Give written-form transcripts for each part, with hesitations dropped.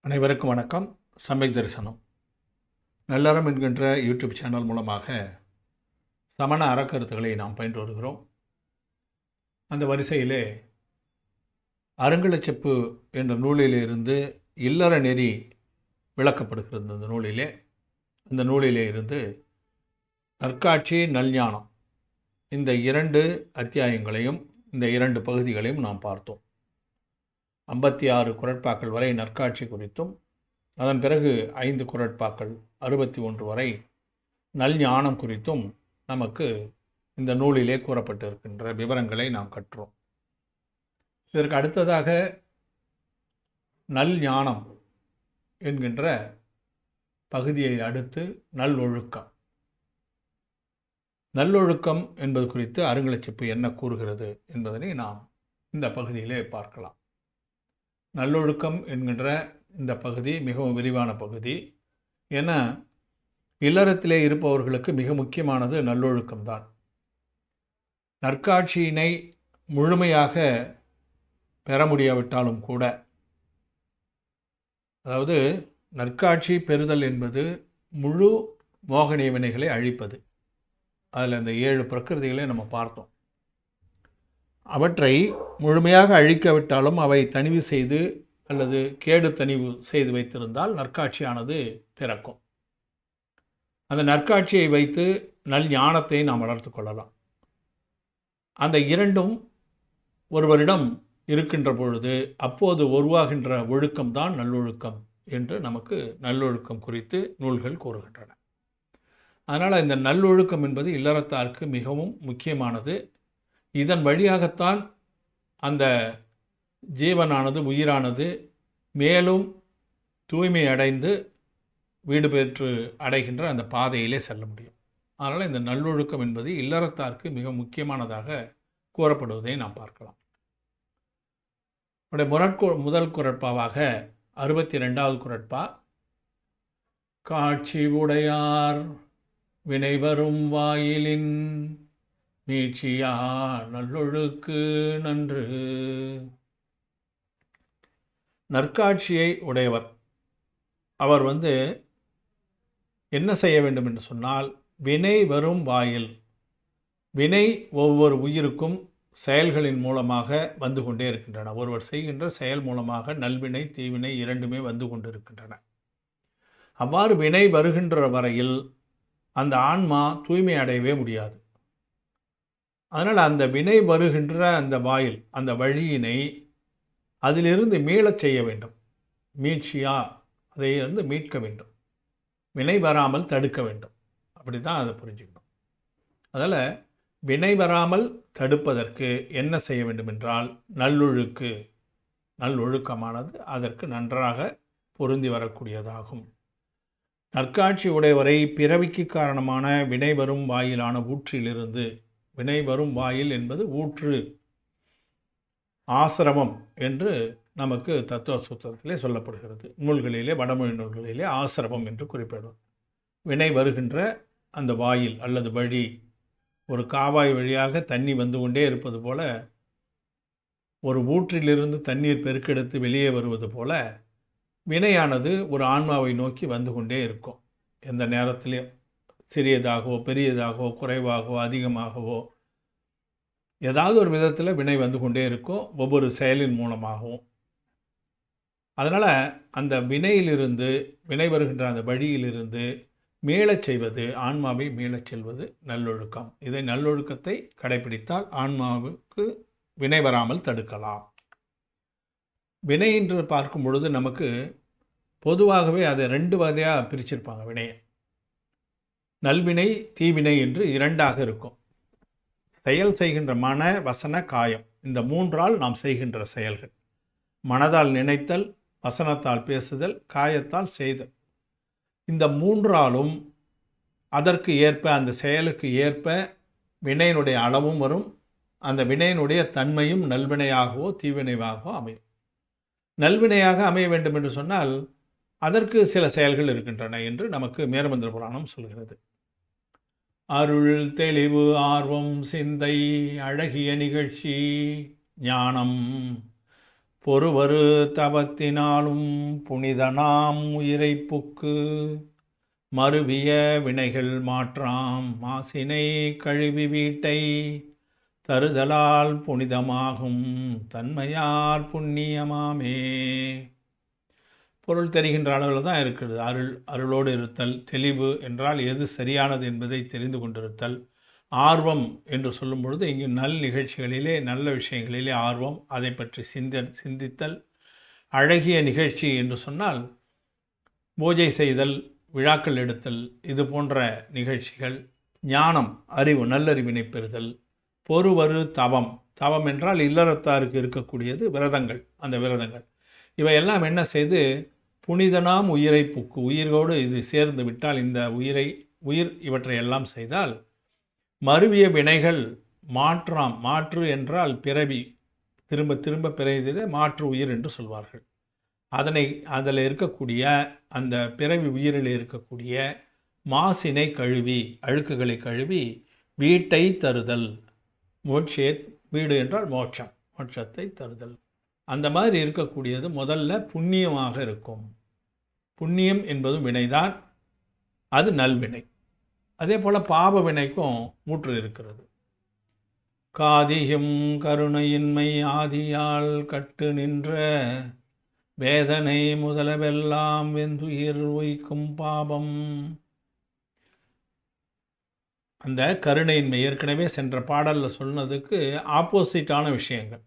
அனைவருக்கும் வணக்கம். சமயக் தரிசனம் நல்லறம் என்கின்ற யூடியூப் சேனல் மூலமாக சமண அறக்கருத்துக்களை நாம் பயின்று வருகிறோம். அந்த வரிசையிலே அருங்கலச்செப்பு என்ற நூலிலிருந்து இல்லற நெறி விளக்கப்படுகிறது. அந்த நூலிலே இருந்து நற்காட்சி நல்ஞானம் இந்த 2 அத்தியாயங்களையும் இந்த 2 பகுதிகளையும் நாம் பார்த்தோம். 56 குறட்பாக்கள் வரை நற்காட்சி குறித்தும், அதன் பிறகு 5 குறட்பாக்கள் 61 வரை நல்ஞானம் குறித்தும் நமக்கு இந்த நூலிலே கூறப்பட்டிருக்கின்ற விவரங்களை நாம் கற்றோம். இதற்கு அடுத்ததாக நல்ஞானம் என்கின்ற பகுதியை அடுத்து நல்லொழுக்கம். நல்லொழுக்கம் என்பது குறித்து அருங்கலச்செப்பு என்ன கூறுகிறது என்பதனை நாம் இந்த பகுதியிலே பார்க்கலாம். நல்லொழுக்கம் என்கின்ற இந்த பகுதி மிகவும் விரிவான பகுதி. ஏன்னா இல்லறத்திலே இருப்பவர்களுக்கு மிக முக்கியமானது நல்லொழுக்கம்தான். நற்காட்சியினை முழுமையாக பெற முடியாவிட்டாலும் கூட, அதாவது நற்காட்சி பெறுதல் என்பது முழு மோகனிய வினைகளை அழிப்பது. அதில் இந்த 7 பிரகிருதிகளை நம்ம பார்த்தோம். அவற்றை முழுமையாக அழிக்காவிட்டாலும் அவை தணிவு செய்து அல்லது கேடு தணிவு செய்து வைத்திருந்தால் நற்காட்சியானது பிறக்கும். அந்த நற்காட்சியை வைத்து நல் ஞானத்தை நாம் வளர்த்து கொள்ளலாம். அந்த 2ம் ஒருவரிடம் இருக்கின்ற பொழுது அப்போது உருவாகின்ற ஒழுக்கம்தான் நல்லொழுக்கம் என்று நமக்கு நல்லொழுக்கம் குறித்து நூல்கள் கூறுகின்றன. அதனால் இந்த நல்லொழுக்கம் என்பது இல்லறத்தாருக்கு மிகவும் முக்கியமானது. இதன் வழியாகத்தான் அந்த ஜீவனானது, உயிரானது மேலும் தூய்மை அடைந்து வீடு பெற்று அடைகின்ற அந்த பாதையிலே செல்ல முடியும். அதனால் இந்த நல்லொழுக்கம் என்பது இல்லறத்தாருக்கு மிக முக்கியமானதாக கூறப்படுவதை நாம் பார்க்கலாம். முதல் குறட்பாவாக 62வது குறட்பா, காட்சி உடையார் வினைவரும் வாயிலின் மீட்சியா நல்லொழுக்கு நன்று. நற்காட்சியை உடையவர் அவர் என்ன செய்ய வேண்டும் என்று சொன்னால், வினை வரும் வாயில், வினை ஒவ்வொரு உயிருக்கும் செயல்களின் மூலமாக வந்து கொண்டே இருக்கின்றன. ஒருவர் செய்கின்ற செயல் மூலமாக நல்வினை தீவினை 2மே வந்து கொண்டு இருக்கின்றன. அவ்வாறு வினை வருகின்ற வரையில் அந்த ஆன்மா தூய்மை அடையவே முடியாது. அதனால் அந்த வினை வருகின்ற அந்த வாயில், அந்த வழியினை அதிலிருந்து மீளச் செய்ய வேண்டும். மீட்சியா, அதை மீட்க வேண்டும். வினை வராமல் தடுக்க வேண்டும். அப்படி தான் அதை புரிஞ்சுக்கணும். அதில் வினை வராமல் தடுப்பதற்கு என்ன செய்ய வேண்டும் என்றால் நல்லொழுக்கமானது அதற்கு நன்றாக பொருந்தி வரக்கூடியதாகும். நற்காட்சி உடையவரை பிறவிக்கு காரணமான வினை வரும் வாயிலான ஊற்றிலிருந்து, வினை வரும் வாயில் என்பது ஊற்று, ஆசிரமம் என்று நமக்கு தத்துவ சூத்திரத்திலே சொல்லப்படுகிறது. நூல்களிலே, வடமொழி நூல்களிலே ஆசிரமம் என்று குறிப்பிடும். வினை வருகின்ற அந்த வாயில் அல்லது வழி, ஒரு காவாய் வழியாக தண்ணி வந்து கொண்டே இருப்பது போல, ஒரு ஊற்றிலிருந்து தண்ணீர் பெருக்கெடுத்து வெளியே வருவது போல வினையானது ஒரு ஆன்மாவை நோக்கி வந்து கொண்டே இருக்கும். எந்த நேரத்திலையும் சிறியதாகவோ பெரியதாகவோ குறைவாகவோ அதிகமாகவோ ஏதாவது ஒரு விதத்தில் வினை வந்து கொண்டே இருக்கும், ஒவ்வொரு செயலின் மூலமாகவும். அதனால் அந்த வினையிலிருந்து, வினை வருகின்ற அந்த வழியிலிருந்து மீளச் செய்வது, ஆன்மாவை மீளச் செல்வது நல்லொழுக்கம். இதை நல்லொழுக்கத்தை கடைபிடித்தால் ஆன்மாவுக்கு வினை வராமல் தடுக்கலாம். வினை என்று பார்க்கும் பொழுது நமக்கு பொதுவாகவே அதை 2 வகையாக பிரிச்சிருப்பாங்க. வினையை நல்வினை தீவினை என்று 2ஆக இருக்கும். செயல் செய்கின்ற மன வசன காயம், இந்த 3ஆல் நாம் செய்கின்ற செயல்கள். மனதால் நினைத்தல், வசனத்தால் பேசுதல், காயத்தால் செய்தல். இந்த 3ஆலும் அதற்கு ஏற்ப, அந்த செயலுக்கு ஏற்ப வினையினுடைய அளவும் வரும். அந்த வினையினுடைய தன்மையும் நல்வினையாகவோ தீவினையாகவோ அமையும். நல்வினையாக அமைய வேண்டும் என்று சொன்னால் அதற்கு சில செயல்கள் இருக்கின்றன என்று நமக்கு மேருமந்திர புராணம் சொல்கிறது. அருள், தெளிவு, ஆர்வம், சிந்தை, அழகிய நிகழ்ச்சி, ஞானம், பொறுவரு தவத்தினாலும் புனிதனாம் உயிரை புக்கு மருவிய வினைகள் மாற்றாம் மாசினை கழுவி வீட்டை தருதலால் புனிதமாகும் தன்மையார் புண்ணியமாமே. பொருள் தெரிகின்ற அளவில் தான் இருக்கிறது. அருளோடு இருத்தல், தெளிவு என்றால் எது சரியானது என்பதை தெரிந்து கொண்டிருத்தல், ஆர்வம் என்று சொல்லும் பொழுது இங்கு நிகழ்ச்சிகளிலே நல்ல விஷயங்களிலே ஆர்வம், அதை பற்றி சிந்தித்தல். அழகிய நிகழ்ச்சி என்று சொன்னால் பூஜை செய்தல், விழாக்கள் எடுத்தல், இது போன்ற நிகழ்ச்சிகள். ஞானம், அறிவு, நல்லறிவினை பெறுதல். பொறுவரு தவம், தவம் என்றால் இல்லறத்தாருக்கு இருக்கக்கூடியது விரதங்கள். அந்த விரதங்கள் இவையெல்லாம் என்ன செய்து புனிதனாம் உயிரை புக்கு, உயிரோடு இது சேர்ந்து விட்டால் இந்த உயிர் இவற்றை எல்லாம் செய்தால் மருவிய வினைகள் மாற்று என்றால் பிறவி, திரும்ப திரும்ப பிறவியது மாற்று உயிர் என்று சொல்வார்கள். அதில் இருக்கக்கூடிய அந்த பிறவி உயிரில் இருக்கக்கூடிய மாசினை கழுவி, அழுக்குகளை கழுவி வீட்டை தருதல். வீடு என்றால் மோட்சம், மோட்சத்தை தருதல். அந்த மாதிரி இருக்கக்கூடியது முதல்ல புண்ணியமாக இருக்கும். புண்ணியம் என்பதும் வினைதான், அது நல்வினை. அதே போல் பாப வினைக்கும் ஊற்று இருக்கிறது. காதியும் கருணையின்மை ஆதியால் கட்டு நின்ற வேதனை முதலவெல்லாம் வெந்துயிர் உய்க்கும் பாபம். அந்த கருணையின்மை ஏற்கனவே சென்ற பாடலில் சொன்னதுக்கு ஆப்போசிட்டான விஷயங்கள்,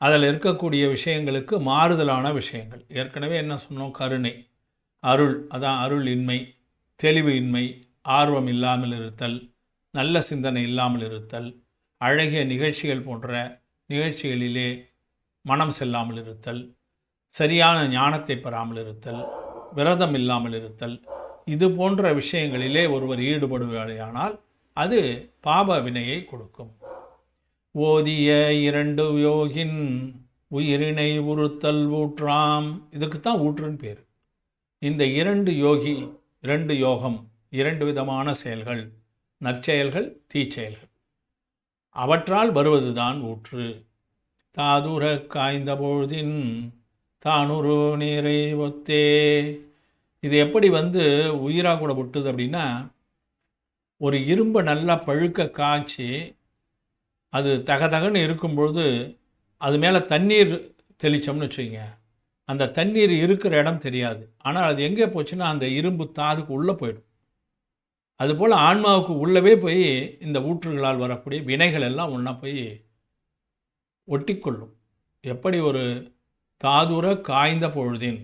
அதில் இருக்கக்கூடிய விஷயங்களுக்கு மாறுதலான விஷயங்கள். ஏற்கனவே என்ன சொன்னோம்? கருணை, அருள், அதான் அருள் இன்மை, தெளிவு இன்மை, ஆர்வம் இல்லாமல் இருத்தல், நல்ல சிந்தனை இல்லாமல் இருத்தல், அழகிய நிகழ்ச்சிகள் போன்ற நிகழ்ச்சிகளிலே மனம் செல்லாமல் இருத்தல், சரியான ஞானத்தை பெறாமல் இருத்தல், விரதம் இல்லாமல் இருத்தல், இது போன்ற விஷயங்களிலே ஒருவர் ஈடுபடுவாரானால் அது பாப வினையை கொடுக்கும். ஓதிய 2 யோகின் உயிரினை உறுத்தல் ஊற்றாம். இதுக்குத்தான் ஊற்றுன்னு பேர். இந்த 2 யோகி, 2 யோகம், 2 விதமான செயல்கள், நற்செயல்கள், தீச்செயல்கள், அவற்றால் வருவதுதான் ஊற்று. தாதுர காய்ந்த பொழுதின் தானுரு நீரை ஒத்தே. இது எப்படி உயிராக கூட விட்டுது அப்படின்னா, ஒரு இரும்பை நல்லா பழுக்க காய்ச்சி அது தகதகன்னு இருக்கும்பொழுது அது மேலே தண்ணீர் தெளித்தோம்னு வச்சுக்கோங்க, அந்த தண்ணீர் இருக்கிற இடம் தெரியாது. ஆனால் அது எங்கே போச்சுன்னா அந்த இரும்பு தாதுக்கு உள்ளே போயிடும். அதுபோல் ஆன்மாவுக்கு உள்ளவே போய் இந்த ஊற்றுகளால் வரக்கூடிய வினைகள் எல்லாம் ஒன்றா போய் ஒட்டிக்கொள்ளும். எப்படி ஒரு தாதுர காய்ந்த பொழுதின்,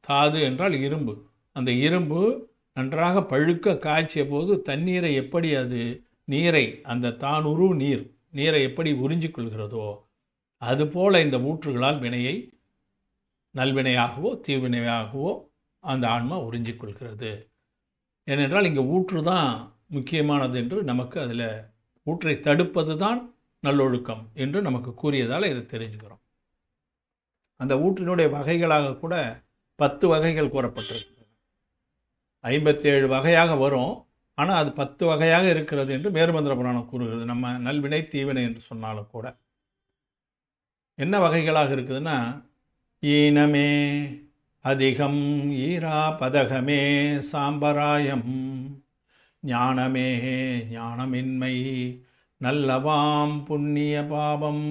தாது என்றால் இரும்பு, அந்த இரும்பு நன்றாக பழுக்க காய்ச்சிய போது தண்ணீரை எப்படி அது நீரை, அந்த தானுரு நீரை எப்படி உறிஞ்சிக்கொள்கிறதோ அதுபோல் இந்த ஊற்றுகளால் வினையை நல்வினையாகவோ தீவினையாகவோ அந்த ஆன்மா உறிஞ்சிக்கொள்கிறது. ஏனென்றால் இங்கே ஊற்று தான் முக்கியமானது என்று நமக்கு அதில் ஊற்றை தடுப்பது தான் நல்லொழுக்கம் என்று நமக்கு கூறியதால் இதை தெரிஞ்சுக்கிறோம். அந்த ஊற்றினுடைய வகைகளாக கூட 10 வகைகள் கூறப்பட்டிருக்கு. 57 வகையாக வரும், ஆனால் அது 10 வகையாக இருக்கிறது என்று மேருமந்திர புராணம் கூறுகிறது. நம்ம நல்வினை தீவினை என்று சொன்னாலும் கூட என்ன வகைகளாக இருக்குதுன்னா, ஈனமே அதிகம் ஈரா பதகமே சாம்பராயம் ஞானமே ஞானமின்மை நல்லவாம் புண்ணிய பாபம்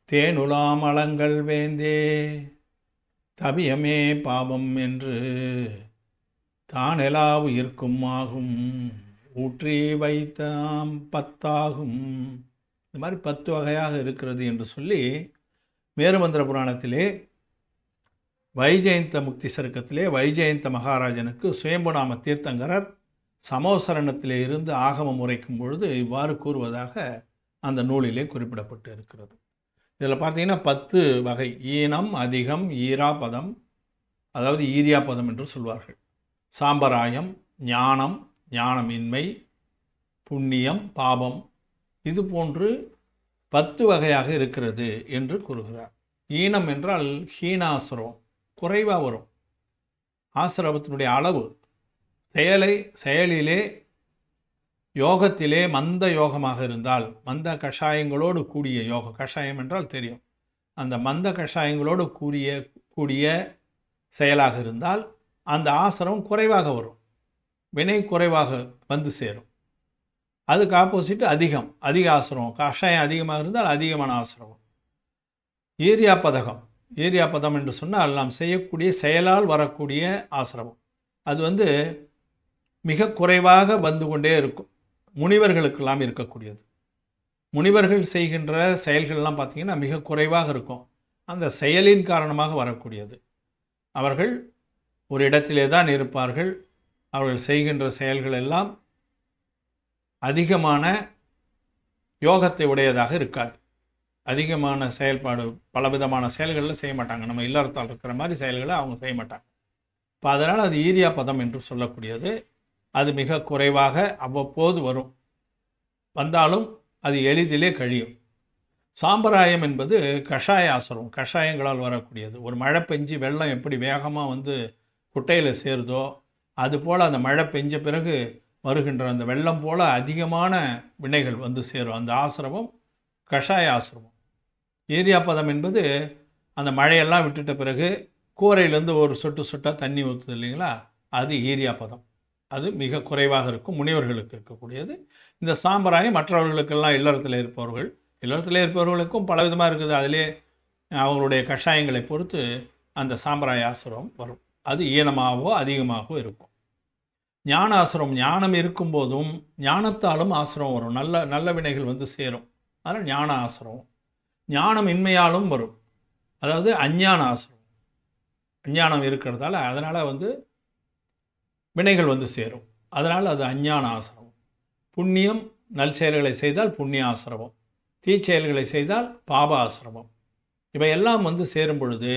தேனுலாம் அலங்கள் வேந்தே தபியமே பாபம் என்று தானெலா உயிர்க்கும் ஆகும் ஊற்றி வைத்தாம் 10 ஆகும். இந்த மாதிரி 10 வகையாக இருக்கிறது என்று சொல்லி மேருமந்திர புராணத்திலே வைஜெயந்த முக்தி சருக்கத்திலே வைஜெயந்த மகாராஜனுக்கு சுயம்புநாம தீர்த்தங்கரர் சமோசரணத்திலே இருந்து ஆகமம் உரைக்கும் பொழுது இவ்வாறு கூறுவதாக அந்த நூலிலே குறிப்பிடப்பட்டு இருக்கிறது. இதில் பார்த்தீங்கன்னா 10 வகை. ஈனம், அதிகம், ஈராபதம், அதாவது ஈரியாபதம் என்று சொல்வார்கள். சாம்பராயம், ஞானம், ஞானமின்மை, புண்ணியம், பாபம், இது போன்று 10 வகையாக இருக்கிறது என்று கூறுகிறார். ஈனம் என்றால் ஹீனாசுரம், குறைவாக வரும். ஆசிரமத்தினுடைய அளவு செயலிலே யோகத்திலே மந்த யோகமாக இருந்தால், மந்த கஷாயங்களோடு கூடிய யோகம், கஷாயம் என்றால் தெரியும், அந்த மந்த கஷாயங்களோடு கூடிய செயலாக இருந்தால் அந்த ஆசிரமம் குறைவாக வரும், வினை குறைவாக வந்து சேரும். அதுக்கு ஆப்போசிட் அதிக ஆசிரமம், கஷாயம் அதிகமாக இருந்தால் அதிகமான ஆசிரமம். ஏரியாபதம் என்று சொன்னால் நாம் செய்யக்கூடிய செயலால் வரக்கூடிய ஆசிரமம். அது மிக குறைவாக வந்து கொண்டே இருக்கும். முனிவர்களுக்கெல்லாம் இருக்கக்கூடியது. முனிவர்கள் செய்கின்ற செயல்கள்லாம் பார்த்திங்கன்னா மிக குறைவாக இருக்கும். அந்த செயலின் காரணமாக வரக்கூடியது. அவர்கள் ஒரு இடத்திலே தான் இருப்பார்கள். அவர்கள் செய்கின்ற செயல்கள் எல்லாம் அதிகமான யோகத்தை உடையதாக இருக்காது. அதிகமான செயல்பாடு, பலவிதமான செயல்களில் செய்ய மாட்டாங்க. நம்ம இல்லறத்தால் இருக்கிற மாதிரி செயல்களை அவங்க செய்ய மாட்டாங்க. இப்போ அதனால் அது ஈரியாபதம் என்று சொல்லக்கூடியது. அது மிக குறைவாக அவ்வப்போது வந்தாலும் அது எளிதிலே கழியும். சாம்பராயம் என்பது கஷாய ஆசிரமம், கஷாயங்களால் வரக்கூடியது. ஒரு மழை பெஞ்சு வெள்ளம் எப்படி வேகமாக குட்டையில் சேருதோ அதுபோல் அந்த மழை பெஞ்ச பிறகு வருகின்ற அந்த வெள்ளம் போல் அதிகமான வினைகள் சேரும். அந்த ஆசிரமம் கஷாய ஆசிரமம். ஏரியாபதம் என்பது அந்த மழையெல்லாம் விட்டுட்ட பிறகு கூரையிலேருந்து ஒரு சொட்டாக தண்ணி ஊற்றுது இல்லைங்களா, அது ஏரியாபதம். அது மிக குறைவாக இருக்கும், முனிவர்களுக்கு இருக்கக்கூடியது. இந்த சாம்பராயம் மற்றவர்களுக்கெல்லாம் இல்லறத்தில் இருப்பவர்களுக்கும் பல விதமாக இருக்குது. அதிலே அவங்களுடைய கஷாயங்களை பொறுத்து அந்த சாம்பராய ஆசிரமம் வரும். அது ஈனமாகவோ அதிகமாகவோ இருக்கும். ஞான ஆசிரமம், ஞானம் இருக்கும்போதும் ஞானத்தாலும் ஆசிரமம் வரும். நல்ல வினைகள் சேரும். அதனால் ஞான ஆசிரமம். ஞானம் இன்மையாலும் வரும். அதாவது அஞ்ஞான ஆசிரமம். அஞ்ஞானம் இருக்கிறதால அதனால் வினைகள் சேரும். அதனால் அது அஞ்ஞான ஆசிரமம். புண்ணியம் நல் செயல்களை செய்தால் புண்ணிய ஆசிரமம், தீச்செயல்களை செய்தால் பாப ஆசிரமம். இவையெல்லாம் சேரும் பொழுது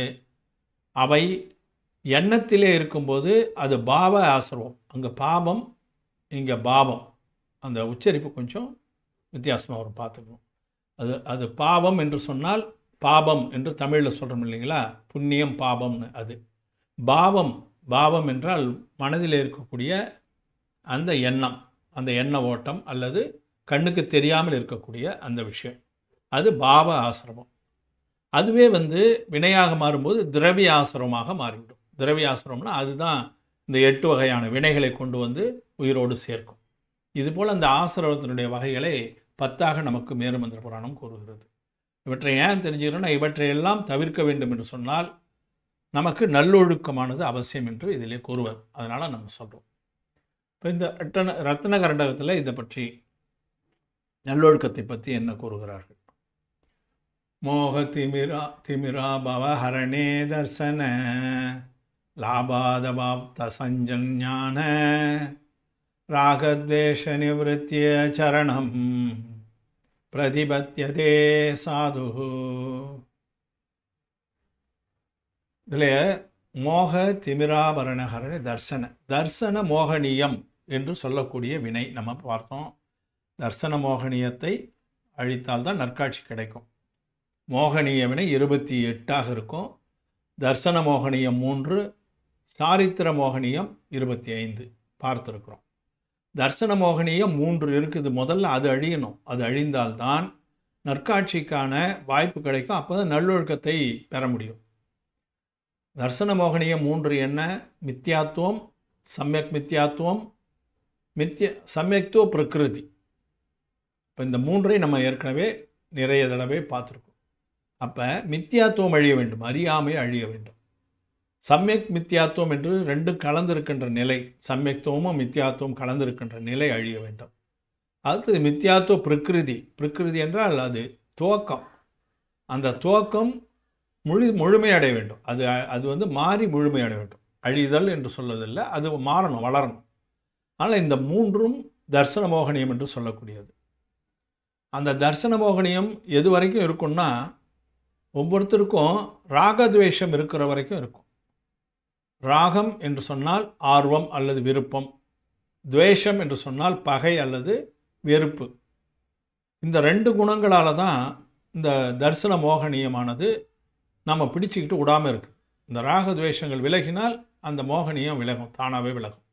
அவை எண்ணத்திலே இருக்கும்போது அது பாவ ஆசிரமம். அங்கே பாபம், இங்கே பாவம். அந்த உச்சரிப்பு கொஞ்சம் வித்தியாசமாக வரும், பார்த்துக்கணும். அது பாவம் என்று சொன்னால் பாபம் என்று தமிழில் சொல்கிறோம் இல்லைங்களா, புண்ணியம் பாபம்னு. அது பாவம் என்றால் மனதில் இருக்கக்கூடிய அந்த எண்ணம், அந்த எண்ண ஓட்டம் அல்லது கண்ணுக்கு தெரியாமல் இருக்கக்கூடிய அந்த விஷயம், அது பாவ ஆசிரமம். அதுவே வினையாக மாறும்போது திரவிய ஆசிரமமாக மாறிவிடும். திரவிய ஆசிரமம்னா அதுதான் இந்த 8 வகையான வினைகளை கொண்டு உயிரோடு சேர்க்கும். இதுபோல் அந்த ஆசிரமத்தினுடைய வகைகளை 10ஆக நமக்கு மேருமந்திர புராணம் கூறுகிறது. இவற்றை ஏன் தெரிஞ்சுக்கிறோன்னா, இவற்றையெல்லாம் தவிர்க்க வேண்டும் என்று சொன்னால் நமக்கு நல்லொழுக்கமானது அவசியம் என்று இதிலே கூறுவர். அதனால் நம்ம சொல்கிறோம். இப்போ இந்த ரத்ன கரண்டகத்தில் இதை பற்றி, நல்லொழுக்கத்தை பற்றி என்ன கூறுகிறார்கள்? மோக திமிரா பவ ஹரணே தர்சன லாபாதபாப்த சஞ்சஞான ராகத்வேஷ நிவத்திய சரணம் பிரதிபத்தியதே சாது. இதில் மோக திமிராபரணஹரண தர்சன மோகனியம் என்று சொல்லக்கூடிய வினை நம்ம பார்த்தோம். தர்சன மோகனியத்தை அழித்தால்தான் நற்காட்சி கிடைக்கும். மோகனிய வினை 28ஆக இருக்கும். தர்சன மோகனியம் 3, சாரித்திர மோகனியம் 25 பார்த்துருக்குறோம். தர்சன மோகனியம் 3 இருக்குது. முதல்ல அது அழியணும். அது அழிந்தால்தான் நற்காட்சிக்கான வாய்ப்பு கிடைக்கும். அப்போ தான் நல்லொழுக்கத்தை பெற முடியும். தர்சன மோகனியம் 3 என்ன? மித்யாத்துவம், சம்யக் மித்யாத்துவம், சம்யக்துவ பிரகிருதி. இப்போ இந்த 3ஐயும் நம்ம ஏற்கனவே நிறைய தடவை பார்த்துருக்கோம். அப்போ மித்யாத்துவம் அழிய வேண்டும், அறியாமை அழிய வேண்டும். சம்யக் மித்யாத்துவம் என்று 2 கலந்திருக்கின்ற நிலை, சம்யக்துவமும் மித்யாத்துவம் கலந்திருக்கின்ற நிலை அழிய வேண்டும். அடுத்தது மித்யாத்துவ பிரகிருதி என்றால் அது துவக்கம். அந்த துவக்கம் முழுமையடைய வேண்டும். அது மாறி முழுமையடைய வேண்டும். அழிதல் என்று சொல்வதில்லை, அது மாறணும், வளரணும். ஆனால் இந்த 3ம் தர்சன மோகனியம் என்று சொல்லக்கூடியது. அந்த தர்சன மோகனியம் எது வரைக்கும் இருக்குன்னா, ஒவ்வொருத்தருக்கும் ராகத்வேஷம் இருக்கிற வரைக்கும் இருக்கும். ராகம் என்று சொன்னால் ஆர்வம் அல்லது விருப்பம், துவேஷம் என்று சொன்னால் பகை அல்லது வெறுப்பு. இந்த 2 குணங்களால் தான் இந்த தர்சன மோகனியமானது நம்ம பிடிச்சிக்கிட்டு விடாமல் இருக்குது. இந்த ராகத்வேஷங்கள் விலகினால் அந்த மோகனியம் விலகும், தானாகவே விலகும்.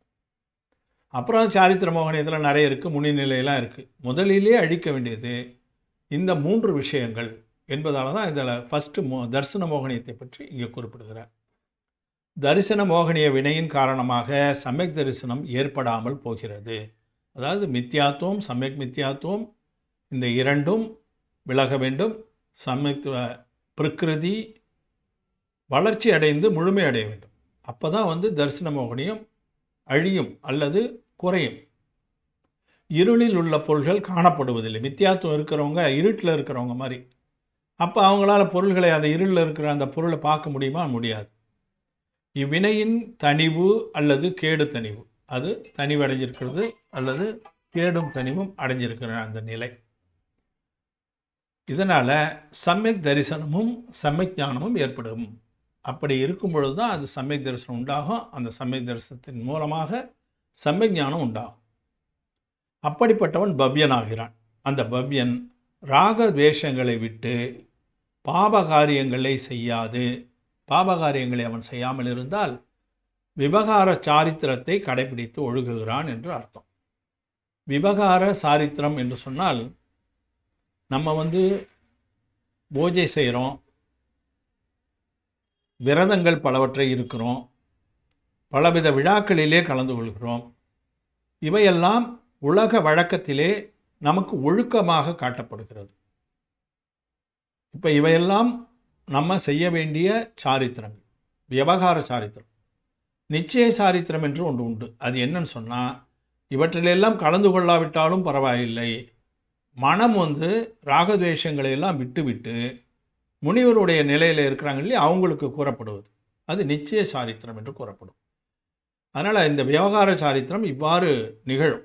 அப்புறம் சாரித்திர மோகனியத்தில் நிறைய இருக்குது, முனிநிலையெல்லாம் இருக்குது. முதலிலே அழிக்க வேண்டியது இந்த 3 விஷயங்கள். என்பதால தான் இதில் ஃபஸ்ட்டு தரிசன மோகனியத்தை பற்றி இங்கே குறிப்பிடுகிறார். தரிசன மோகனிய வினையின் காரணமாக சமயக் தரிசனம் ஏற்படாமல் போகிறது. அதாவது மித்யாத்துவம், சமயக் மித்யாத்துவம் இந்த இரண்டும் விலக வேண்டும். சமயத்துவ பிரகிருதி வளர்ச்சி அடைந்து முழுமை அடைய வேண்டும். அப்போ தான் தரிசன மோகனியம் அழியும் அல்லது குறையும். இருளில் உள்ள பொருள்கள் காணப்படுவதில்லை. மித்யாத்துவம் இருக்கிறவங்க இருட்டில் இருக்கிறவங்க மாதிரி. அப்போ அவங்களால பொருள்களை அந்த இருளில் இருக்கிற அந்த பொருளை பார்க்க முடியுமா? முடியாது. இவ்வினையின் தனிவு அல்லது கேடு தனிவு, அது தனிவு அடைஞ்சிருக்கிறது அல்லது கேடும் தனிவும் அடைஞ்சிருக்கிற அந்த நிலை. இதனால் சமயக் தரிசனமும் சமயக் ஞானமும் ஏற்படும். அப்படி இருக்கும் பொழுது தான் அது சமயக் தரிசனம் உண்டாகும். அந்த சமயக் தரிசனத்தின் மூலமாக சமயக் ஞானம் உண்டாகும். அப்படிப்பட்டவன் பவ்யனாகிறான். அந்த பவ்யன் ராக துவேஷங்களை விட்டு பாபகாரியங்களை செய்யாது, பாபகாரியங்களை அவன் செய்யாமல் இருந்தால் விவகார சாரித்திரத்தை கடைபிடித்து ஒழுகுகிறான் என்று அர்த்தம். விவகார சாரித்திரம் என்று சொன்னால், நம்ம பூஜை செய்கிறோம், விரதங்கள் பலவற்றை இருக்கிறோம், பலவித விழாக்களிலே கலந்து கொள்கிறோம். இவையெல்லாம் உலக வழக்கத்திலே நமக்கு ஒழுக்கமாக காட்டப்படுகிறது. இப்போ இவையெல்லாம் நம்ம செய்ய வேண்டிய சாரித்திரங்கள், விவகார சாரித்திரம். நிச்சய சாரித்திரம் என்று ஒன்று உண்டு. அது என்னன்னு சொன்னால், இவற்றிலெல்லாம் கலந்து கொள்ளாவிட்டாலும் பரவாயில்லை, மனம் ராகத்வேஷங்களை எல்லாம் விட்டுவிட்டு முனிவருடைய நிலையில் இருக்கிறாங்க இல்லையா, அவங்களுக்கு கூறப்படுவது அது நிச்சய சாரித்திரம் என்று கூறப்படும். அதனால் இந்த விவகார சாரித்திரம் இவ்வாறு நிகழும்.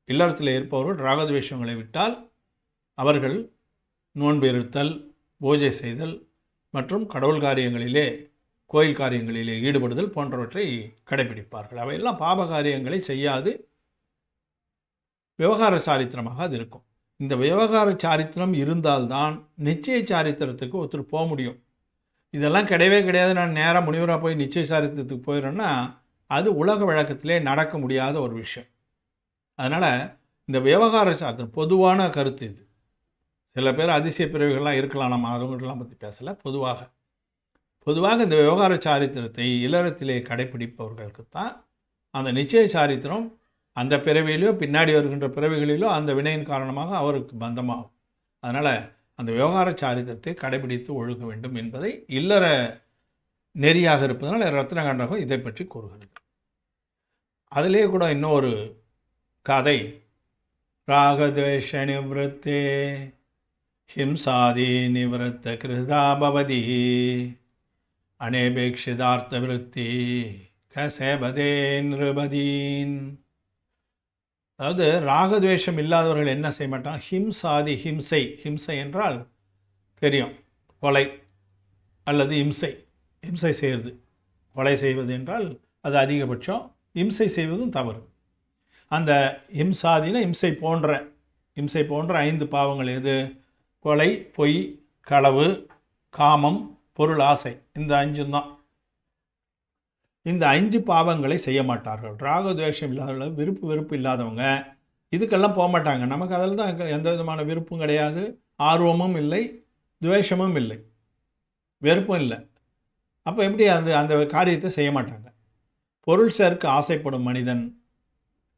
இல்லறத்தில் இருப்பவர்கள் ராகத்வேஷங்களை விட்டால் அவர்கள் நோன்பு இருத்தல், பூஜை செய்தல் மற்றும் கடவுள் காரியங்களிலே, கோயில் காரியங்களிலே ஈடுபடுதல் போன்றவற்றை கடைபிடிப்பார்கள். அவையெல்லாம் பாப காரியங்களை செய்யாது விவகார சாரித்திரமாக அது இருக்கும். இந்த விவகார சாரித்திரம் இருந்தால்தான் நிச்சய சாரித்திரத்துக்கு ஒருத்தர் போக முடியும். இதெல்லாம் கிடையவே கிடையாது, நான் நேராக முனிவராக போய் நிச்சய சாரித்திரத்துக்கு போயிடுறேன்னா அது உலக வழக்கத்திலே நடக்க முடியாத ஒரு விஷயம். அதனால் இந்த விவகார சாஸ்திரம் பொதுவான கருத்து இது. சில பேர் அதிசய பிறவிகள்லாம் இருக்கலாம், நம்ம அவங்களாம் பற்றி பேசலை. பொதுவாக இந்த விவகார சாரித்திரத்தை இல்லறத்திலே கடைப்பிடிப்பவர்களுக்கு தான் அந்த நிச்சய சாரித்திரம் அந்த பிறவியிலோ பின்னாடி வருகின்ற பிறவிகளிலோ அந்த வினையின் காரணமாக அவருக்கு பந்தமாகும். அதனால் அந்த விவகார சாரித்திரத்தை கடைபிடித்து ஒழுக வேண்டும் என்பதை இல்லற நெறியாக இருப்பதனால் ரத்னகண்டகம் இதை பற்றி கூறுகிறது. அதிலே கூட இன்னொரு கதை, ராகத்வேஷ நிவத்தே ஹிம்சாதி நிவத்த கிருதா பவதி அனேபேட்சிதார்த்த விருத்தி கசேபதே நிருபதீன். அதாவது ராகத்வேஷம் இல்லாதவர்கள் என்ன செய்ய மாட்டாங்க? ஹிம்சாதி, ஹிம்சை என்றால் தெரியும், கொலை அல்லது இம்சை செய்வது. கொலை செய்வது என்றால் அது அதிகபட்சம், இம்சை செய்வதும் தவறு. அந்த ஹிம்சாதினா இம்சை போன்ற 5 பாவங்கள் எது? கொலை, பொய், களவு, காமம், பொருள் ஆசை. இந்த 5 தான். இந்த 5 பாவங்களை செய்ய மாட்டார்கள். ராகத்வேஷம் இல்லாதவங்க, வெறுப்பு இல்லாதவங்க இதுக்கெல்லாம் போக மாட்டாங்க. நமக்கு அதில் தான் எந்த விதமான விருப்பும் கிடையாது, ஆர்வமும் இல்லை, துவேஷமும் இல்லை, வெறுப்பும் இல்லை. அப்போ எப்படி அந்த காரியத்தை செய்ய மாட்டாங்க. பொருள் சேர்க்க ஆசைப்படும் மனிதன்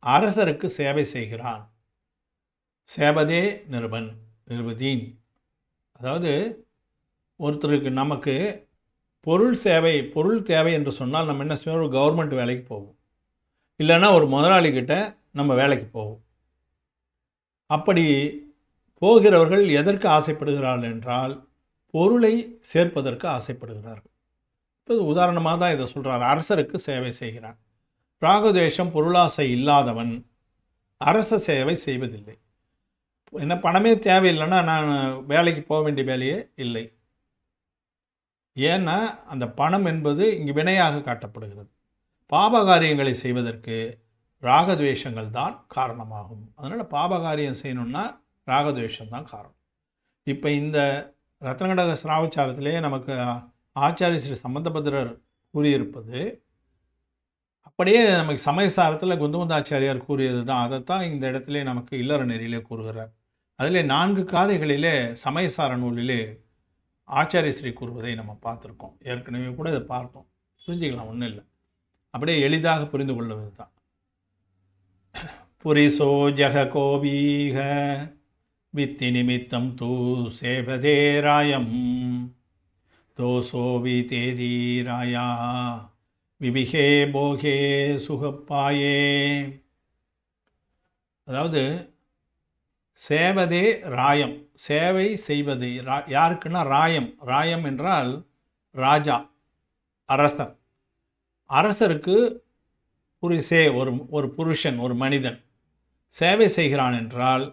அரசருக்கு சேவை செய்கிறான். சேவதே நிருபதீன். அதாவது ஒருத்தருக்கு நமக்கு பொருள் தேவை என்று சொன்னால் நம்ம என்ன செய்வோம்? ஒரு கவர்மெண்ட் வேலைக்கு போவோம், இல்லைன்னா ஒரு முதலாளிகிட்ட நம்ம வேலைக்கு போவோம். அப்படி போகிறவர்கள் எதற்கு ஆசைப்படுகிறார்கள் என்றால் பொருளை சேர்ப்பதற்கு ஆசைப்படுகிறார்கள். இப்போ உதாரணமாக தான் இதை சொல்கிறார். அரசருக்கு சேவை செய்கிறான். ராகத்வேஷம், பொருளாசை இல்லாதவன் அரச சேவை செய்வதில்லை. என்ன பணமே தேவையில்லைன்னா நான் வேலைக்கு போக வேண்டிய வேலையே இல்லை. ஏன்னா அந்த பணம் என்பது இங்கு வினையாக காட்டப்படுகிறது. பாபகாரியங்களை செய்வதற்கு ராகத்வேஷங்கள் தான் காரணமாகும். அதனால் பாபகாரியம் செய்யணும்னா ராகத்வேஷம் தான் காரணம். இப்போ இந்த ரத்னகண்டக ஸ்ராவச்சாரத்திலே நமக்கு ஆச்சாரிய ஸ்ரீ சம்பந்தபத்ரர் கூறியிருப்பது அப்படியே நமக்கு சமயசாரத்தில் குந்தமுந்தாச்சாரியார் கூறியது தான். அதைத்தான் இந்த இடத்துல நமக்கு இல்லற நெறியிலே கூறுகிறார். அதிலே 4 காதைகளிலே சமயசார நூலிலே ஆச்சாரியஸ்ரீ கூறுவதை நம்ம பார்த்துருக்கோம். ஏற்கனவே கூட இதை பார்த்தோம். புரிஞ்சுக்கலாம், ஒன்றும் இல்லை. அப்படியே எளிதாக புரிந்து கொள்வது தான். புரிசோ ஜககோபீக வித்தி நிமித்தம் தூ சேவதே ராயம் தோசோ விதேதி ராயா விபிகே போகே சுகப்பாயே. அதாவது சேவதே ராயம், சேவை செய்வது யாருக்குன்னா ராயம். ராயம் என்றால் ராஜா, அரசர். அரசருக்கு புரிசே ஒரு புருஷன், ஒரு மனிதன் சேவை செய்கிறான் என்றால்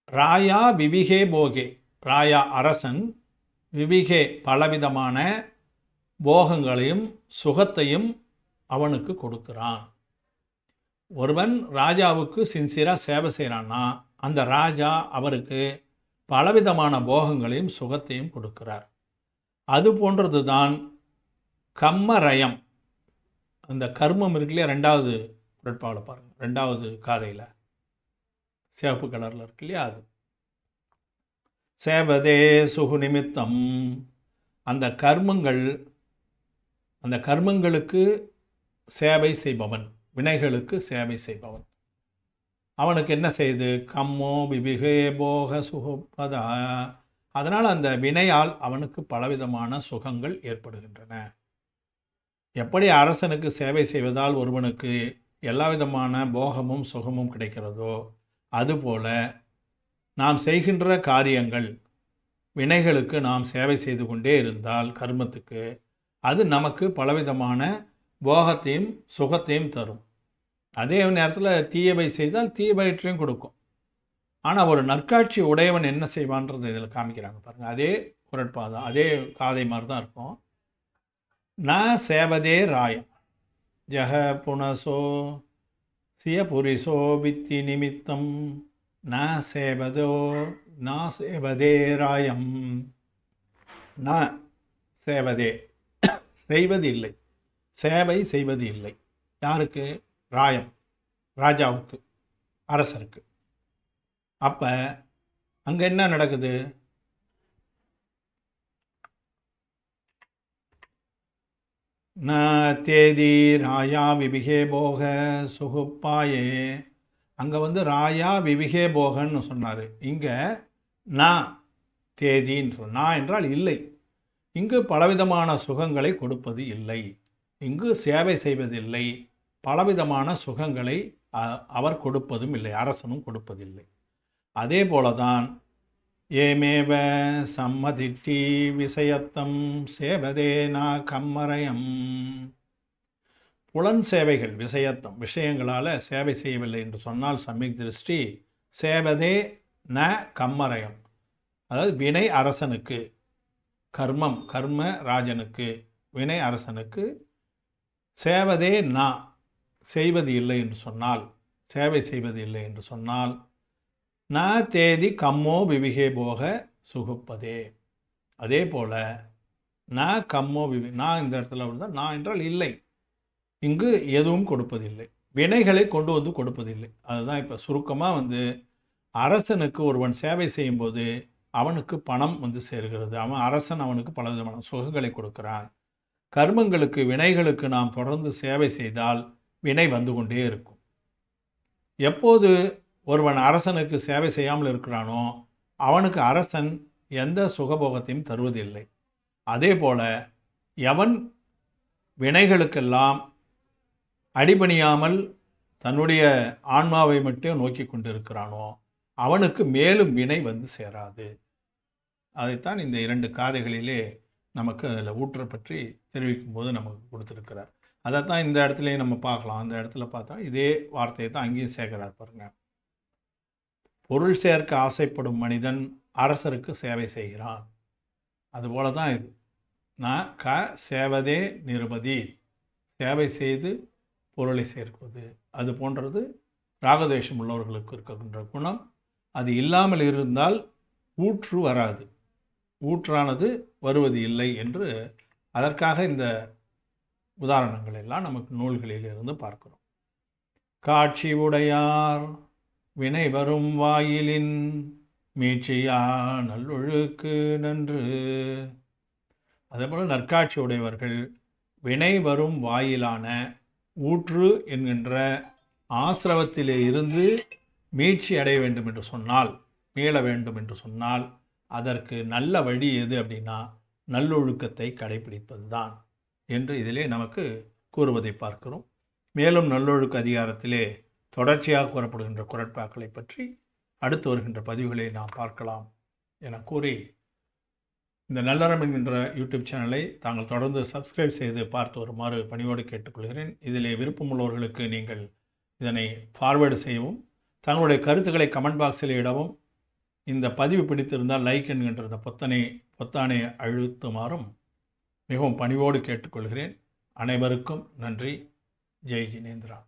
ராயா விபிகே போகே, ராயா அரசன், விபிகே பலவிதமான போகங்களையும் சுகத்தையும் அவனுக்கு கொடுக்கிறான். ஒருவன் ராஜாவுக்கு சின்சியராக சேவை செய்கிறான்னா அந்த ராஜா அவருக்கு பலவிதமான போகங்களையும் சுகத்தையும் கொடுக்கிறார். அது போன்றது தான் கம்மரயம். அந்த கர்மம் இருக்கு இல்லையா, 2வது குறட்பாவில் பாருங்கள், 2வது காதையில் சிவப்பு கலரில் இருக்கு இல்லையா, அது சேவதே சுகு நிமித்தம். அந்த கர்மங்களுக்கு சேவை செய்பவன், வினைகளுக்கு சேவை செய்பவன், அவனுக்கு என்ன செய்யுது? கம்மோ விபிகே போக சுகப்பதா. அதனால் அந்த வினையால் அவனுக்கு பலவிதமான சுகங்கள் ஏற்படுகின்றன. எப்படி அரசனுக்கு சேவை செய்வதால் ஒருவனுக்கு எல்லா விதமான போகமும் சுகமும் கிடைக்கிறதோ, அதுபோல நாம் செய்கின்ற காரியங்கள், வினைகளுக்கு நாம் சேவை செய்து கொண்டே இருந்தால் கர்மத்துக்கு, அது நமக்கு பலவிதமான போகத்தையும் சுகத்தையும் தரும். அதே நேரத்தில் தீயவை செய்தால் தீயவற்றையும் கொடுக்கும். ஆனால் ஒரு நற்காட்சி உடையவன் என்ன செய்வான்றது இதில் காமிக்கிறாங்க பாருங்கள். அதே குறட்பாதான், அதே காதை மாதிரி தான் இருக்கும். ந சேவதே ராயம் ஜக புனசோ சிய புரிசோ வித்தி நிமித்தம் ந சேவதே ராயம். ந சேவதே செய்வது இல்லை, சேவை செய்வது இல்லை. யாருக்கு? ராயம், ராஜாவுக்கு, அரசருக்கு. அப்போ அங்கே என்ன நடக்குது? ந தேதி ராயா விபிகே போக சுகுப்பாயே. அங்கே ராயா விபிகே போகன்னு சொன்னார். இங்கே நான் தேதின்னு சொன்னா என்றால் இல்லை. இங்கு பலவிதமான சுகங்களை கொடுப்பது இல்லை, இங்கு சேவை செய்வதில்லை, பலவிதமான சுகங்களை அவர் கொடுப்பதும் இல்லை, அரசனும் கொடுப்பதில்லை. அதே போலதான் ஏமேவ சம்மதிட்டி விஷயத்தம் சேவதேனா கம்மரயம். புலன் சேவைகள் விஷயத்தம், விஷயங்களால் சேவை செய்யவில்லை என்று சொன்னால் சம்யக் திருஷ்டி சேவதே ந கம்மரயம். அதாவது வினை அரசனுக்கு, கர்ம ராஜனுக்கு, வினை அரசனுக்கு சேவதே நா செய்வது இல்லை என்று சொன்னால், சேவை செய்வது இல்லை என்று சொன்னால் ந தேதி கம்மோ விபிகே போக சுகுப்பதே. அதே போல் ந கம்மோ நான் இந்த இடத்துல தான், நான் என்றால் இல்லை, இங்கு எதுவும் கொடுப்பதில்லை, வினைகளை கொண்டு வந்து கொடுப்பதில்லை. அதுதான் இப்போ சுருக்கமாக அரசனுக்கு ஒருவன் சேவை செய்யும்போது அவனுக்கு பணம் சேர்கிறது. அரசன் அவனுக்கு பல விதமான சுகங்களை கொடுக்கிறான். கர்மங்களுக்கு, வினைகளுக்கு நாம் தொடர்ந்து சேவை செய்தால் வினை வந்து கொண்டே இருக்கும். எப்போது ஒருவன் அரசனுக்கு சேவை செய்யாமல் இருக்கிறானோ அவனுக்கு அரசன் எந்த சுகபோகத்தையும் தருவதில்லை. அதே போல எவன் வினைகளுக்கெல்லாம் அடிபணியாமல் தன்னுடைய ஆன்மாவை மட்டும் நோக்கி கொண்டிருக்கிறானோ அவனுக்கு மேலும் வினை சேராது. அதைத்தான் இந்த 2 காதைகளிலே நமக்கு அதில் ஊற்ற பற்றி தெரிவிக்கும் போது நமக்கு கொடுத்துருக்கிறார். அதைத்தான் இந்த இடத்துலையும் நம்ம பார்க்கலாம். அந்த இடத்துல பார்த்தா இதே வார்த்தையை தான் அங்கேயும் சேர்க்கிறார் பாருங்க. பொருள் சேர்க்க ஆசைப்படும் மனிதன் அரசருக்கு சேவை செய்கிறான். அதுபோல தான் இது. நான் சேவதே நிருபதி, சேவை செய்து பொருளை சேர்க்குவது. அது போன்றது ராகதேஷம் உள்ளவர்களுக்கு இருக்கின்ற குணம். அது இல்லாமல் இருந்தால் ஊற்று வராது, ஊற்றானது வருவது இல்லை என்று அதற்காக இந்த உதாரணங்கள் எல்லாம் நமக்கு நூல்களிலிருந்து பார்க்கிறோம். காட்சி உடையார் வினை வரும் வாயிலின் மீட்சியா நல்லொழுக்கு நன்று. அதேபோல் நற்காட்சி உடையவர்கள் வினை வரும் வாயிலான ஊற்று என்கின்ற ஆசிரவத்திலே இருந்து மீட்சி அடைய வேண்டும் என்று சொன்னால், மீள வேண்டும் என்று சொன்னால், அதற்கு நல்ல வழி எது அப்படின்னா நல்லொழுக்கத்தை கடைபிடிப்பது தான் என்று இதிலே நமக்கு கூறுவதை பார்க்கிறோம். மேலும் நல்லொழுக்க அதிகாரத்திலே தொடர்ச்சியாக கூறப்படுகின்ற குறட்பாக்களை பற்றி அடுத்து வருகின்ற பதிவுகளை நாம் பார்க்கலாம் என கூறி, இந்த நல்லறம் என்கின்ற யூடியூப் சேனலை தாங்கள் தொடர்ந்து சப்ஸ்கிரைப் செய்து பார்த்து வருமாறு பணியோடு கேட்டுக்கொள்கிறேன். இதிலே விருப்பமுள்ளவர்களுக்கு நீங்கள் இதனை ஃபார்வேர்டு செய்யவும், தங்களுடைய கருத்துக்களை கமெண்ட் பாக்ஸில் இடவும், இந்த பதிவு பிடித்திருந்தால் லைக் என்கின்ற இந்த பொத்தானை அழுத்துமாறும் மிகவும் பணிவோடு கேட்டுக்கொள்கிறேன். அனைவருக்கும் நன்றி. ஜெய் ஜினேந்திரா.